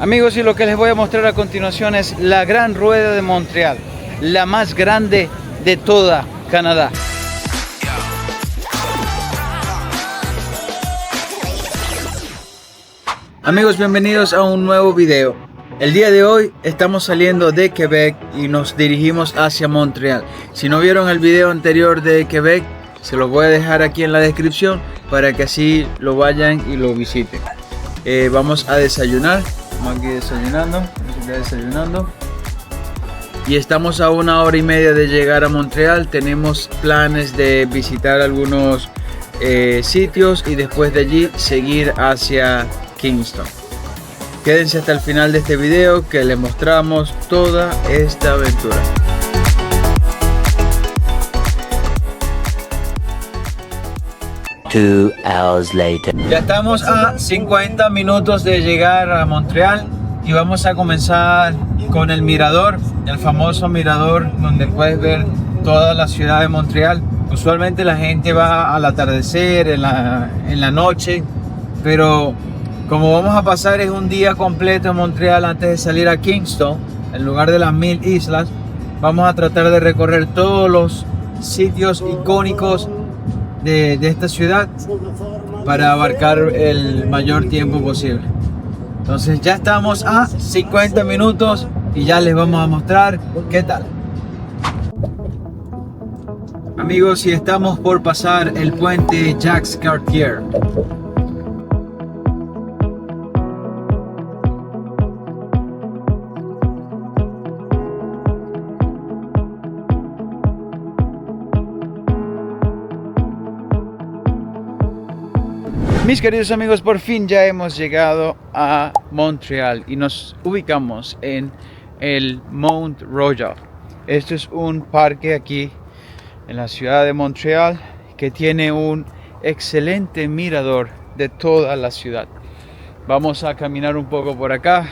Amigos, y lo que les voy a mostrar a continuación es la Gran Rueda de Montreal, la más grande de toda Canadá. Amigos, bienvenidos a un nuevo video. El día de hoy estamos saliendo de Quebec y nos dirigimos hacia Montreal. Si no vieron el video anterior de Quebec, se los voy a dejar aquí en la descripción para que así lo vayan y lo visiten. Vamos a desayunar. Estamos aquí desayunando. Y estamos a 1 hora y media de llegar a Montreal. Tenemos planes de visitar algunos sitios y después de allí seguir hacia Kingston. Quédense hasta el final de este video que les mostramos toda esta aventura. Two hours later. Ya estamos a 50 minutos de llegar a Montreal y vamos a comenzar con el mirador, el famoso mirador donde puedes ver toda la ciudad de Montreal. Usualmente la gente va al atardecer, en la noche, pero como vamos a pasar es un día completo en Montreal antes de salir a Kingston, en lugar de las 1000 islas, vamos a tratar de recorrer todos los sitios icónicos de esta ciudad para abarcar el mayor tiempo posible. Entonces ya estamos a 50 minutos y ya les vamos a mostrar qué tal. Amigos, y estamos por pasar el puente Jacques Cartier. Mis queridos amigos, por fin ya hemos llegado a Montreal y nos ubicamos en el Mont Royal. Este es un parque aquí en la ciudad de Montreal que tiene un excelente mirador de toda la ciudad. Vamos a caminar un poco por acá.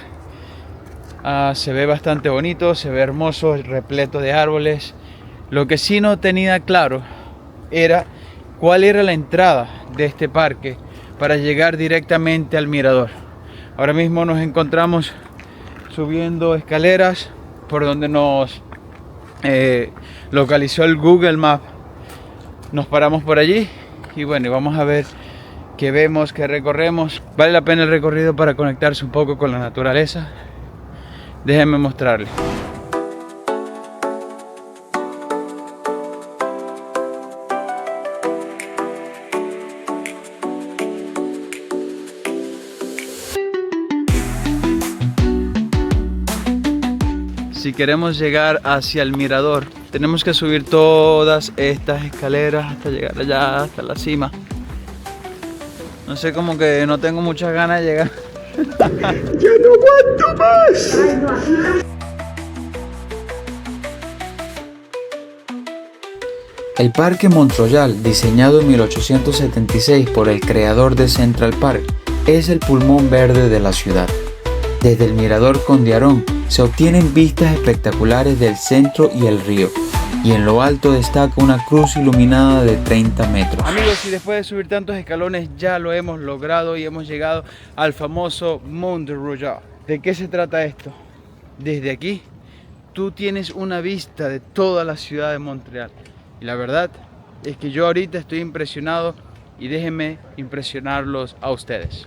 Se ve bastante bonito, se ve hermoso, repleto de árboles. Lo que sí no tenía claro era cuál era la entrada de este parque para llegar directamente al mirador. Ahora mismo nos encontramos subiendo escaleras por donde nos localizó el Google Maps. Nos paramos por allí y bueno, vamos a ver qué vemos, qué recorremos. Vale la pena el recorrido para conectarse un poco con la naturaleza. Déjenme mostrarles. Si queremos llegar hacia el mirador, tenemos que subir todas estas escaleras hasta llegar allá, hasta la cima. No sé, como que no tengo muchas ganas de llegar. ¡Ya no aguanto más! El Parque Mont Royal, diseñado en 1876 por el creador de Central Park, es el pulmón verde de la ciudad. Desde el mirador Conde-Aron se obtienen vistas espectaculares del centro y el río, y en lo alto destaca una cruz iluminada de 30 metros. Amigos, y después de subir tantos escalones ya lo hemos logrado y hemos llegado al famoso Mont Royal. ¿De qué se trata esto? Desde aquí tú tienes una vista de toda la ciudad de Montreal, y la verdad es que yo ahorita estoy impresionado y déjenme impresionarlos a ustedes.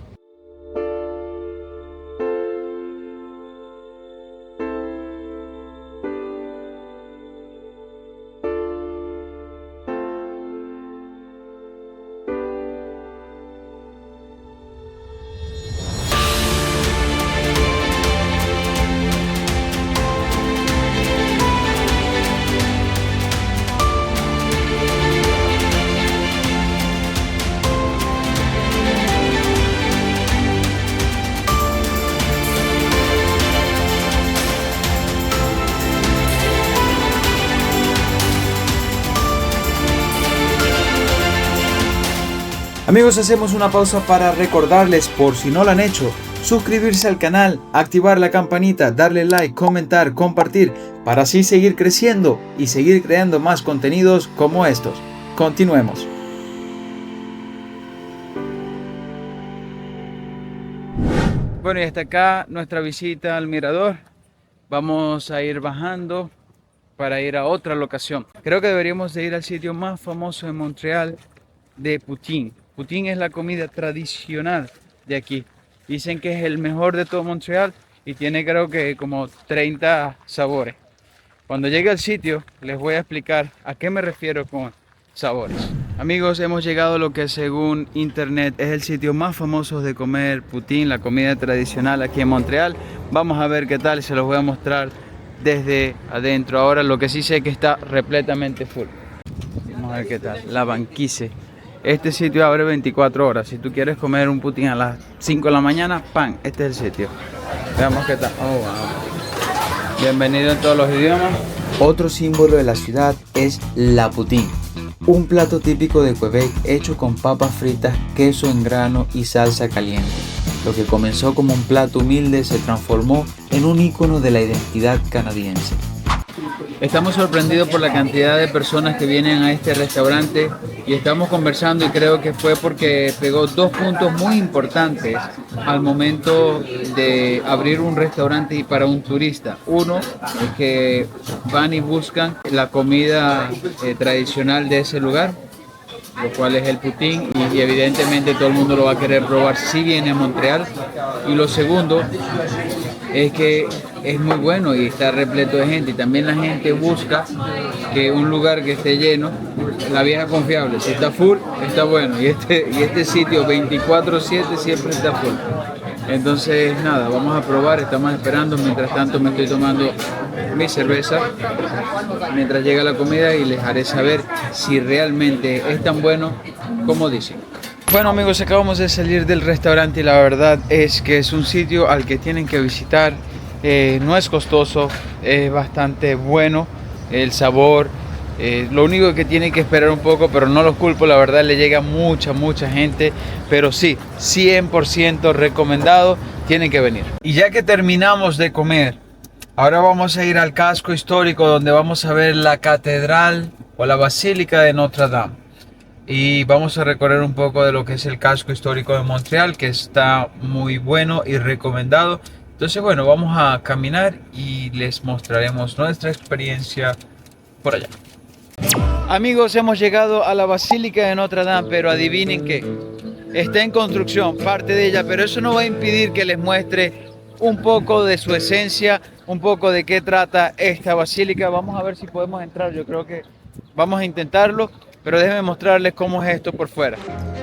Amigos, hacemos una pausa para recordarles, por si no lo han hecho, suscribirse al canal, activar la campanita, darle like, comentar, compartir, para así seguir creciendo y seguir creando más contenidos como estos. Continuemos. Bueno, y hasta acá nuestra visita al mirador. Vamos a ir bajando para ir a otra locación. Creo que deberíamos de ir al sitio más famoso de Montreal, de poutine. Poutine es la comida tradicional de aquí. Dicen que es el mejor de todo Montreal y tiene creo que como 30 sabores. Cuando llegue al sitio les voy a explicar a qué me refiero con sabores. Amigos, hemos llegado a lo que según internet es el sitio más famoso de comer poutine, la comida tradicional aquí en Montreal. Vamos a ver qué tal y se los voy a mostrar desde adentro. Ahora lo que sí sé es que está repletamente full. Vamos a ver qué tal. La banquise. Este sitio abre 24 horas. Si tú quieres comer un poutine a las 5 de la mañana, ¡pam! Este es el sitio. Veamos qué tal. Oh, wow. Bienvenido en todos los idiomas. Otro símbolo de la ciudad es la poutine, un plato típico de Quebec hecho con papas fritas, queso en grano y salsa caliente. Lo que comenzó como un plato humilde se transformó en un ícono de la identidad canadiense. Estamos sorprendidos por la cantidad de personas que vienen a este restaurante y estamos conversando y creo que fue porque pegó dos puntos muy importantes al momento de abrir un restaurante y para un turista. Uno es que van y buscan la comida tradicional de ese lugar, lo cual es el poutine, y evidentemente todo el mundo lo va a querer probar si viene a Montreal. Y lo segundo es que es muy bueno y está repleto de gente, y también la gente busca que un lugar que esté lleno, la vieja confiable, si está full, está bueno, y este sitio 24/7 siempre está full. Entonces nada, vamos a probar, estamos esperando. Mientras tanto me estoy tomando mi cerveza mientras llega la comida y les haré saber si realmente es tan bueno como dicen. Bueno amigos, acabamos de salir del restaurante y la verdad es que es un sitio al que tienen que visitar. No es costoso, es bastante bueno el sabor. Lo único que tienen que esperar un poco, pero no los culpo, la verdad le llega mucha gente, pero sí, 100% recomendado, tienen que venir. Y ya que terminamos de comer, ahora vamos a ir al casco histórico donde vamos a ver la catedral o la basílica de Notre Dame. Y vamos a recorrer un poco de lo que es el casco histórico de Montreal, que está muy bueno y recomendado. Entonces bueno, vamos a caminar y les mostraremos nuestra experiencia por allá. Amigos, hemos llegado a la Basílica de Notre Dame, pero adivinen qué, está en construcción, parte de ella, pero eso no va a impedir que les muestre un poco de su esencia, un poco de qué trata esta basílica. Vamos a ver si podemos entrar, yo creo que vamos a intentarlo, pero déjenme mostrarles cómo es esto por fuera.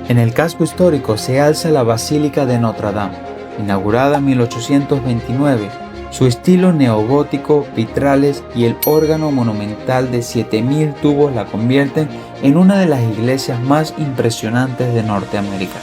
En el casco histórico se alza la Basílica de Notre Dame, inaugurada en 1829. Su estilo neogótico, vitrales y el órgano monumental de 7000 tubos la convierten en una de las iglesias más impresionantes de Norteamérica.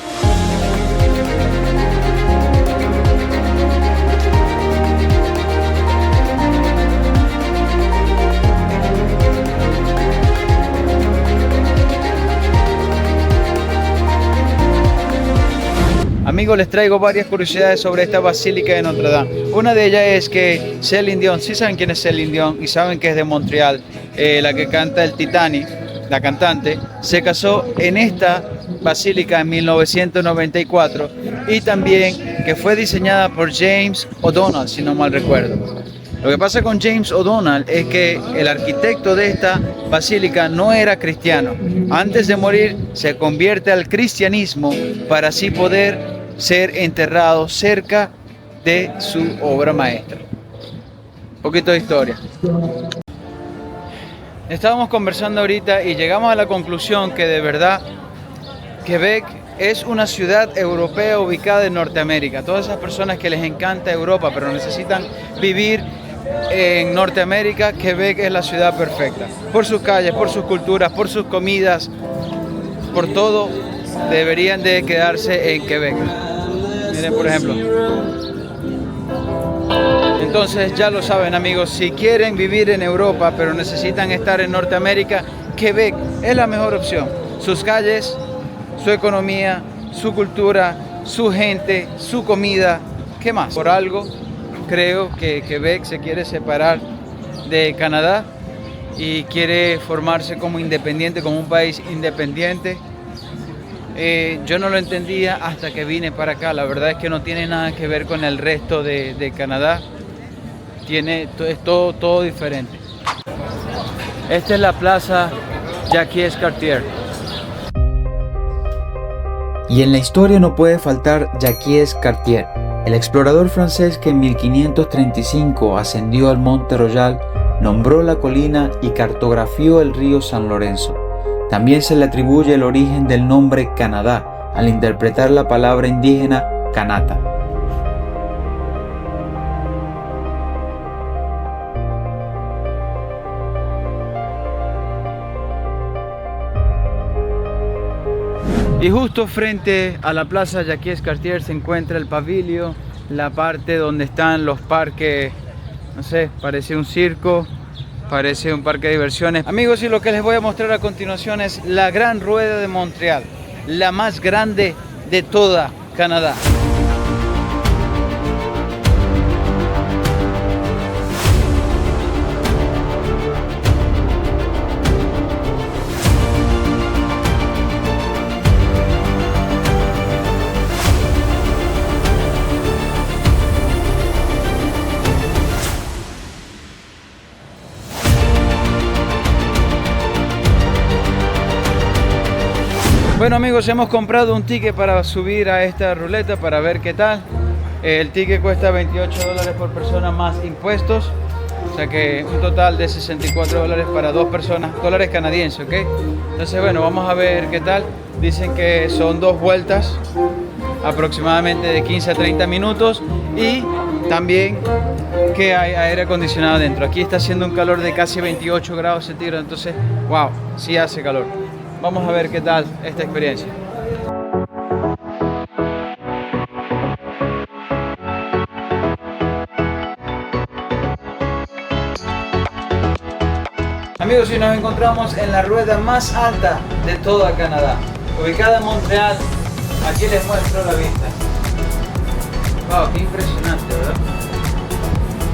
Amigos, les traigo varias curiosidades sobre esta Basílica de Notre Dame. Una de ellas es que Céline Dion, sí saben quién es Céline Dion y saben que es de Montreal, la que canta el Titanic, la cantante, se casó en esta basílica en 1994 y también que fue diseñada por James O'Donnell, si no mal recuerdo. Lo que pasa con James O'Donnell es que el arquitecto de esta basílica no era cristiano. Antes de morir se convierte al cristianismo para así poder ser enterrado cerca de su obra maestra. Un poquito de historia. Estábamos conversando ahorita y llegamos a la conclusión que de verdad Quebec es una ciudad europea ubicada en Norteamérica. Todas esas personas que les encanta Europa pero necesitan vivir en Norteamérica, Quebec es la ciudad perfecta. Por sus calles, por sus culturas, por sus comidas, por todo, deberían de quedarse en Quebec. Miren, por ejemplo. Entonces ya lo saben amigos, si quieren vivir en Europa pero necesitan estar en Norteamérica, Quebec es la mejor opción. Sus calles, su economía, su cultura, su gente, su comida, ¿qué más? Por algo creo que Quebec se quiere separar de Canadá y quiere formarse como independiente, como un país independiente. Yo no lo entendía hasta que vine para acá. La verdad es que no tiene nada que ver con el resto de Canadá. Es todo diferente. Esta es la plaza Jacques Cartier. Y en la historia no puede faltar Jacques Cartier, el explorador francés que en 1535 ascendió al Monte Royal, nombró la colina y cartografió el río San Lorenzo. También se le atribuye el origen del nombre Canadá al interpretar la palabra indígena Kanata. Y justo frente a la plaza Jacques Cartier se encuentra el pavilio, la parte donde están los parques, no sé, parece un circo, parece un parque de diversiones. Amigos, y lo que les voy a mostrar a continuación es la Gran Rueda de Montreal, la más grande de toda Canadá. Bueno amigos, hemos comprado un ticket para subir a esta ruleta para ver qué tal. El ticket cuesta $28 por persona más impuestos, o sea que un total de $64 para dos personas, dólares canadienses, ¿ok? Entonces bueno, vamos a ver qué tal. Dicen que son 2 vueltas, aproximadamente de 15 a 30 minutos, y también que hay aire acondicionado dentro. Aquí está haciendo un calor de casi 28 grados centígrados, entonces wow, sí hace calor. Vamos a ver qué tal esta experiencia. Amigos, y nos encontramos en la rueda más alta de toda Canadá, ubicada en Montreal. Aquí les muestro la vista. Wow, qué impresionante, ¿verdad?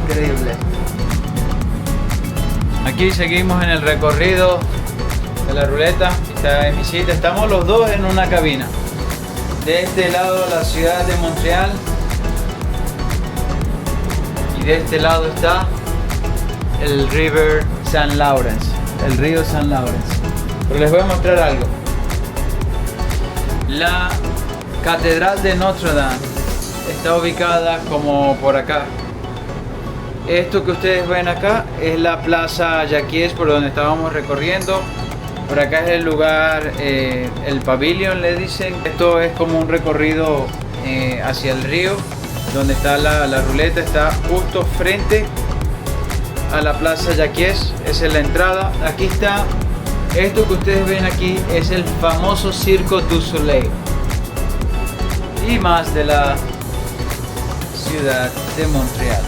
Increíble. Aquí seguimos en el recorrido de la ruleta. Está en mi sitio. Estamos los dos en una cabina. De este lado la ciudad de Montreal y de este lado está el River St. Lawrence, el río St. Lawrence. Pero les voy a mostrar algo. La Catedral de Notre Dame está ubicada como por acá. Esto que ustedes ven acá es la plaza Jacques, por donde estábamos recorriendo. Por acá es el lugar, el pavilion le dicen. Esto es como un recorrido hacia el río, donde está la ruleta. Está justo frente a la plaza Jacques, esa es la entrada. Aquí está, esto que ustedes ven aquí es el famoso Cirque du Soleil. Y más de la ciudad de Montreal.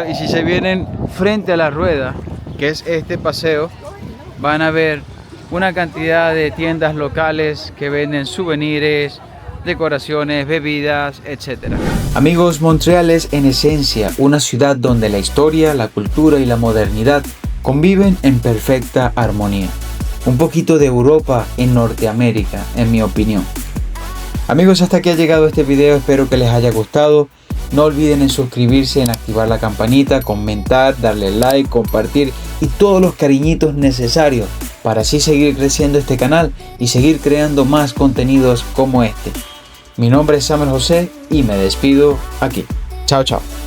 Y si se vienen frente a la rueda, que es este paseo, van a ver una cantidad de tiendas locales que venden souvenirs, decoraciones, bebidas, etc. Amigos, Montreal es en esencia una ciudad donde la historia, la cultura y la modernidad conviven en perfecta armonía. Un poquito de Europa en Norteamérica, en mi opinión. Amigos, hasta aquí ha llegado este video, espero que les haya gustado. No olviden en suscribirse, en activar la campanita, comentar, darle like, compartir y todos los cariñitos necesarios para así seguir creciendo este canal y seguir creando más contenidos como este. Mi nombre es Samuel José y me despido aquí. Chao, chao.